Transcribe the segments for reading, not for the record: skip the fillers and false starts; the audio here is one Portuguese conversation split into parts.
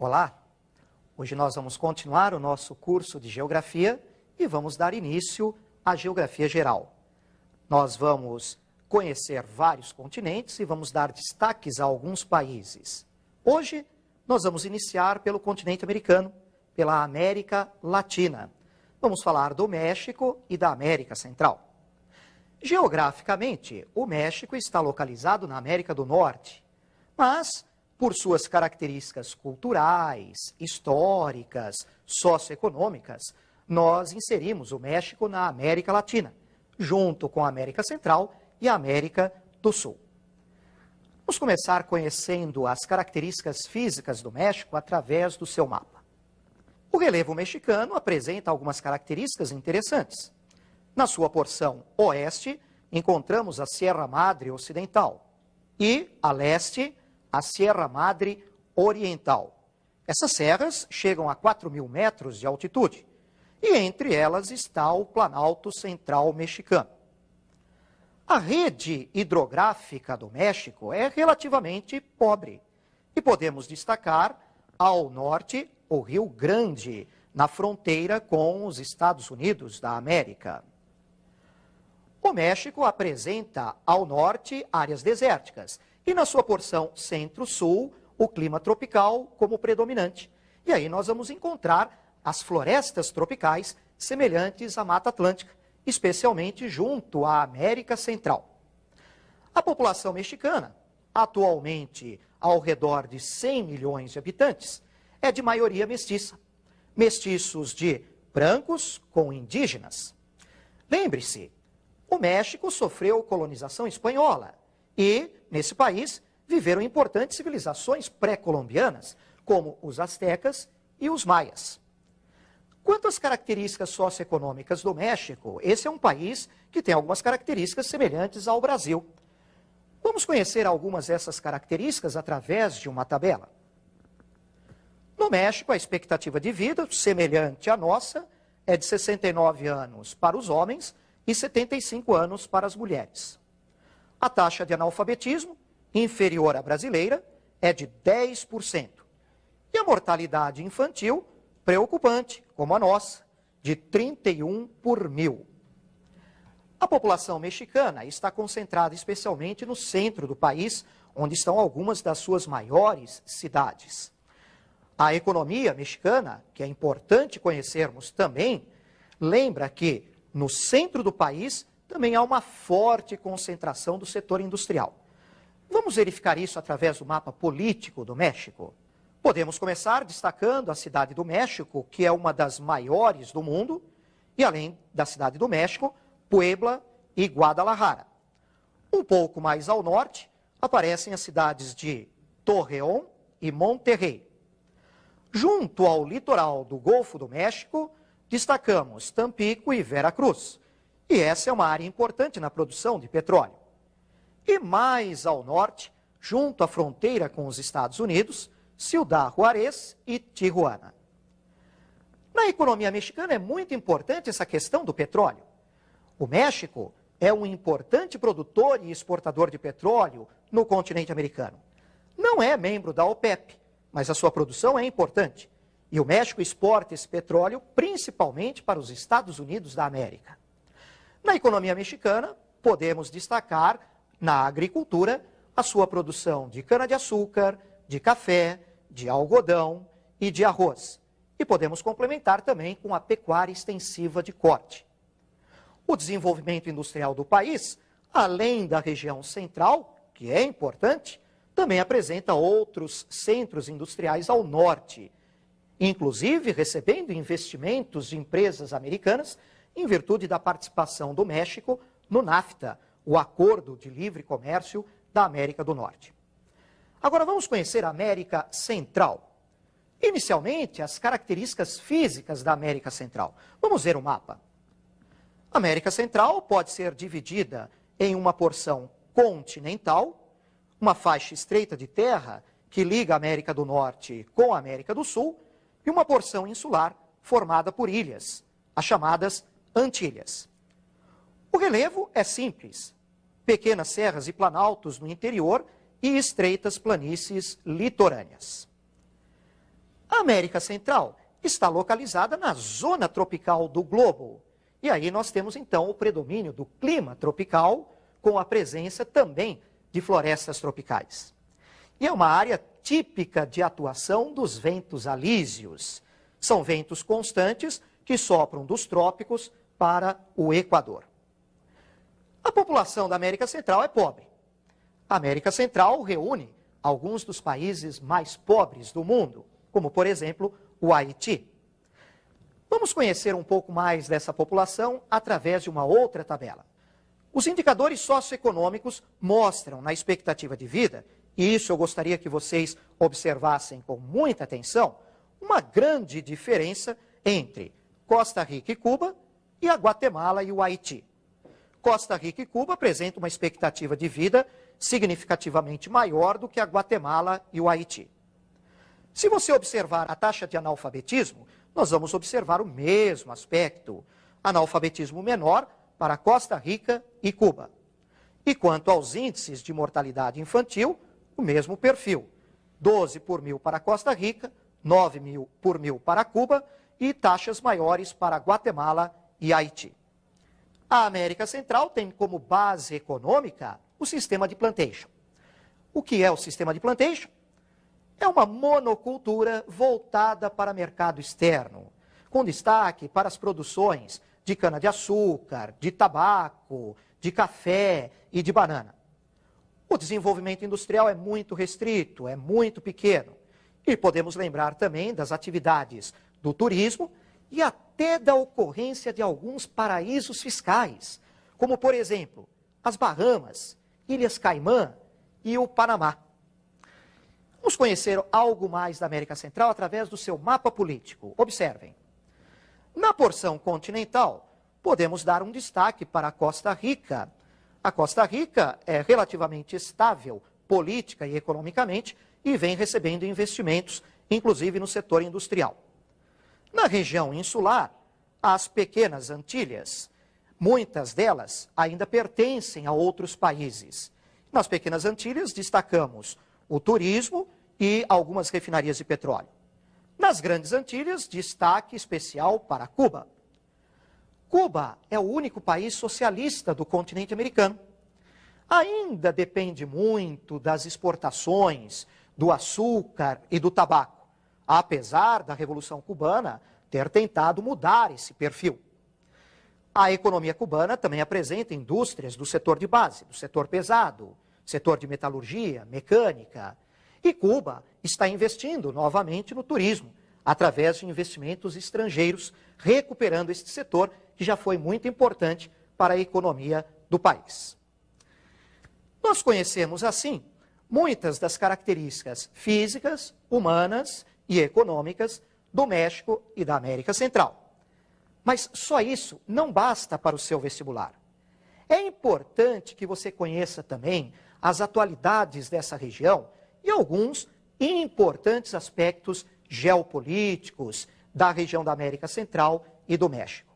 Olá! Hoje nós vamos continuar o nosso curso de Geografia e vamos dar início à Geografia Geral. Nós vamos conhecer vários continentes e vamos dar destaques a alguns países. Hoje nós vamos iniciar pelo continente americano, pela América Latina. Vamos falar do México e da América Central. Geograficamente, o México está localizado na América do Norte, mas por suas características culturais, históricas, socioeconômicas, nós inserimos o México na América Latina, junto com a América Central e a América do Sul. Vamos começar conhecendo as características físicas do México através do seu mapa. O relevo mexicano apresenta algumas características interessantes. Na sua porção oeste, encontramos a Sierra Madre Ocidental e, a leste, a Sierra Madre Oriental. Essas serras chegam a 4.000 metros de altitude e entre elas está o Planalto Central Mexicano. A rede hidrográfica do México é relativamente pobre e podemos destacar ao norte o Rio Grande, na fronteira com os Estados Unidos da América. O México apresenta ao norte áreas desérticas e na sua porção centro-sul o clima tropical como predominante. E aí nós vamos encontrar as florestas tropicais semelhantes à Mata Atlântica, especialmente junto à América Central. A população mexicana, atualmente ao redor de 100 milhões de habitantes, é de maioria mestiça. Mestiços de brancos com indígenas. Lembre-se, o México sofreu colonização espanhola e, nesse país, viveram importantes civilizações pré-colombianas, como os astecas e os maias. Quanto às características socioeconômicas do México, esse é um país que tem algumas características semelhantes ao Brasil. Vamos conhecer algumas dessas características através de uma tabela. No México, a expectativa de vida, semelhante à nossa, é de 69 anos para os homens e 75 anos para as mulheres. A taxa de analfabetismo, inferior à brasileira, é de 10%. E a mortalidade infantil, preocupante, como a nossa, de 31 por 1.000. A população mexicana está concentrada especialmente no centro do país, onde estão algumas das suas maiores cidades. A economia mexicana, que é importante conhecermos também, lembra que no centro do país também há uma forte concentração do setor industrial. Vamos verificar isso através do mapa político do México? Podemos começar destacando a cidade do México, que é uma das maiores do mundo, e além da cidade do México, Puebla e Guadalajara. Um pouco mais ao norte, aparecem as cidades de Torreón e Monterrey. Junto ao litoral do Golfo do México, destacamos Tampico e Veracruz. E essa é uma área importante na produção de petróleo. E mais ao norte, junto à fronteira com os Estados Unidos, Ciudad Juárez e Tijuana. Na economia mexicana é muito importante essa questão do petróleo. O México é um importante produtor e exportador de petróleo no continente americano. Não é membro da OPEP, mas a sua produção é importante. E o México exporta esse petróleo principalmente para os Estados Unidos da América. Na economia mexicana, podemos destacar, na agricultura, a sua produção de cana-de-açúcar, de café, de algodão e de arroz. E podemos complementar também com a pecuária extensiva de corte. O desenvolvimento industrial do país, além da região central, que é importante, também apresenta outros centros industriais ao norte, inclusive recebendo investimentos de empresas americanas em virtude da participação do México no NAFTA, o Acordo de Livre Comércio da América do Norte. Agora vamos conhecer a América Central. Inicialmente, as características físicas da América Central. Vamos ver o mapa. A América Central pode ser dividida em uma porção continental, uma faixa estreita de terra que liga a América do Norte com a América do Sul, e uma porção insular formada por ilhas, as chamadas Antilhas. O relevo é simples, pequenas serras e planaltos no interior e estreitas planícies litorâneas. A América Central está localizada na zona tropical do globo. E aí nós temos então o predomínio do clima tropical, com a presença também de florestas tropicais. E é uma área típica de atuação dos ventos alísios. São ventos constantes que sopram dos trópicos para o Equador. A população da América Central é pobre. A América Central reúne alguns dos países mais pobres do mundo, como, por exemplo, o Haiti. Vamos conhecer um pouco mais dessa população através de uma outra tabela. Os indicadores socioeconômicos mostram na expectativa de vida, e isso eu gostaria que vocês observassem com muita atenção, uma grande diferença entre Costa Rica e Cuba e a Guatemala e o Haiti. Costa Rica e Cuba apresentam uma expectativa de vida significativamente maior do que a Guatemala e o Haiti. Se você observar a taxa de analfabetismo, nós vamos observar o mesmo aspecto. Analfabetismo menor para Costa Rica e Cuba. E quanto aos índices de mortalidade infantil, o mesmo perfil. 12 por mil para Costa Rica, 9 por mil para Cuba e taxas maiores para Guatemala e Haiti. A América Central tem como base econômica o sistema de plantation. O que é o sistema de plantation? É uma monocultura voltada para mercado externo, com destaque para as produções de cana-de-açúcar, de tabaco, de café e de banana. O desenvolvimento industrial é muito restrito, é muito pequeno. E podemos lembrar também das atividades do turismo e até da ocorrência de alguns paraísos fiscais, como, por exemplo, as Bahamas, Ilhas Caimã e o Panamá. Vamos conhecer algo mais da América Central através do seu mapa político. Observem. Na porção continental, podemos dar um destaque para a Costa Rica. A Costa Rica é relativamente estável política e economicamente e vem recebendo investimentos, inclusive no setor industrial. Na região insular, as pequenas Antilhas, muitas delas ainda pertencem a outros países. Nas pequenas Antilhas, destacamos o turismo e algumas refinarias de petróleo. Nas grandes Antilhas, destaque especial para Cuba. Cuba é o único país socialista do continente americano. Ainda depende muito das exportações, do açúcar e do tabaco, apesar da Revolução Cubana ter tentado mudar esse perfil. A economia cubana também apresenta indústrias do setor de base, do setor pesado, setor de metalurgia, mecânica. E Cuba está investindo novamente no turismo, através de investimentos estrangeiros, recuperando este setor que já foi muito importante para a economia do país. Nós conhecemos, assim, muitas das características físicas, humanas e econômicas do México e da América Central. Mas só isso não basta para o seu vestibular. É importante que você conheça também as atualidades dessa região e alguns importantes aspectos geopolíticos da região da América Central e do México.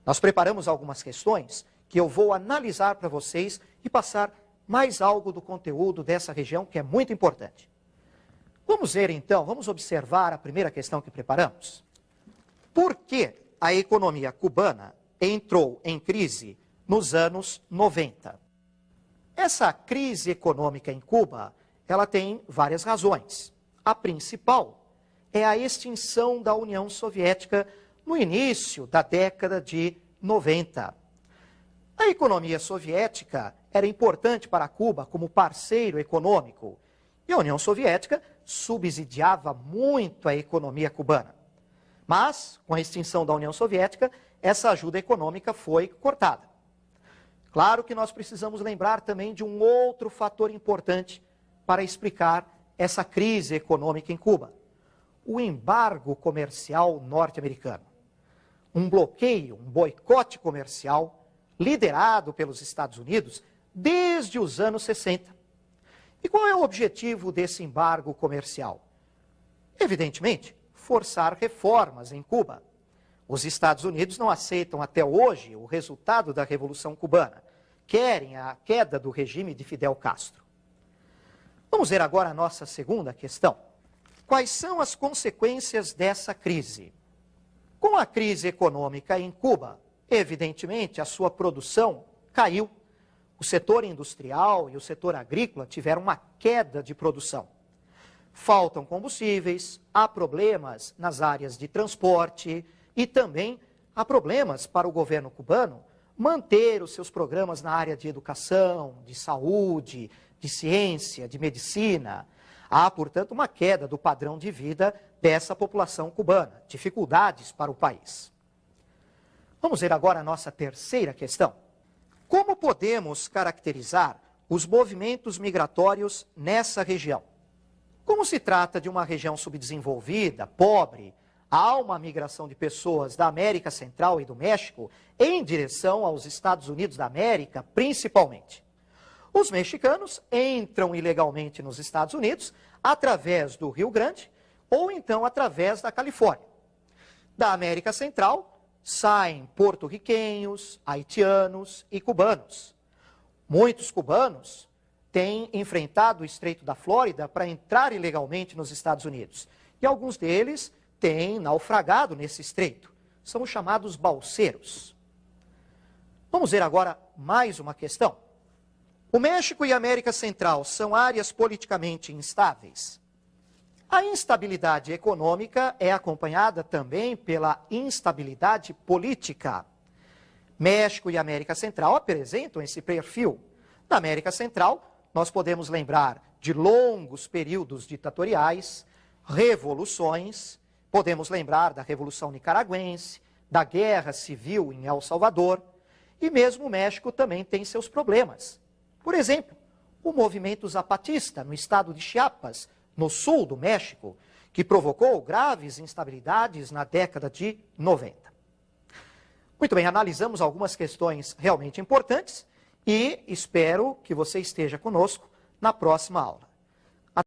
Nós preparamos algumas questões que eu vou analisar para vocês e passar mais algo do conteúdo dessa região que é muito importante. Vamos ver então, vamos observar a primeira questão que preparamos. Por que a economia cubana entrou em crise nos anos 90? Essa crise econômica em Cuba, ela tem várias razões. A principal é a extinção da União Soviética no início da década de 90. A economia soviética era importante para Cuba como parceiro econômico e a União Soviética subsidiava muito a economia cubana. Mas, com a extinção da União Soviética, essa ajuda econômica foi cortada. Claro que nós precisamos lembrar também de um outro fator importante para explicar essa crise econômica em Cuba: o embargo comercial norte-americano. Um bloqueio, um boicote comercial liderado pelos Estados Unidos desde os anos 60. E qual é o objetivo desse embargo comercial? Evidentemente, forçar reformas em Cuba. Os Estados Unidos não aceitam até hoje o resultado da Revolução Cubana. Querem a queda do regime de Fidel Castro. Vamos ver agora a nossa segunda questão. quais são as consequências dessa crise? Com a crise econômica em Cuba, evidentemente, a sua produção caiu. O setor industrial e o setor agrícola tiveram uma queda de produção. Faltam combustíveis, há problemas nas áreas de transporte e também há problemas para o governo cubano manter os seus programas na área de educação, de saúde, de ciência, de medicina. Há, portanto, uma queda do padrão de vida dessa população cubana, dificuldades para o país. Vamos ver agora a nossa terceira questão. Como podemos caracterizar os movimentos migratórios nessa região? Como se trata de uma região subdesenvolvida, pobre, há uma migração de pessoas da América Central e do México em direção aos Estados Unidos da América, principalmente. Os mexicanos entram ilegalmente nos Estados Unidos através do Rio Grande ou então através da Califórnia. Da América Central saem porto-riquenhos, haitianos e cubanos. Muitos cubanos têm enfrentado o Estreito da Flórida para entrar ilegalmente nos Estados Unidos. E alguns deles têm naufragado nesse estreito. São os chamados balseiros. Vamos ver agora mais uma questão. O México e a América Central são áreas politicamente instáveis. A instabilidade econômica é acompanhada também pela instabilidade política. México e América Central apresentam esse perfil. Na América Central, nós podemos lembrar de longos períodos ditatoriais, revoluções, podemos lembrar da Revolução Nicaragüense, da Guerra Civil em El Salvador, e mesmo o México também tem seus problemas. Por exemplo, o movimento zapatista no estado de Chiapas, no sul do México, que provocou graves instabilidades na década de 90. Muito bem, analisamos algumas questões realmente importantes e espero que você esteja conosco na próxima aula.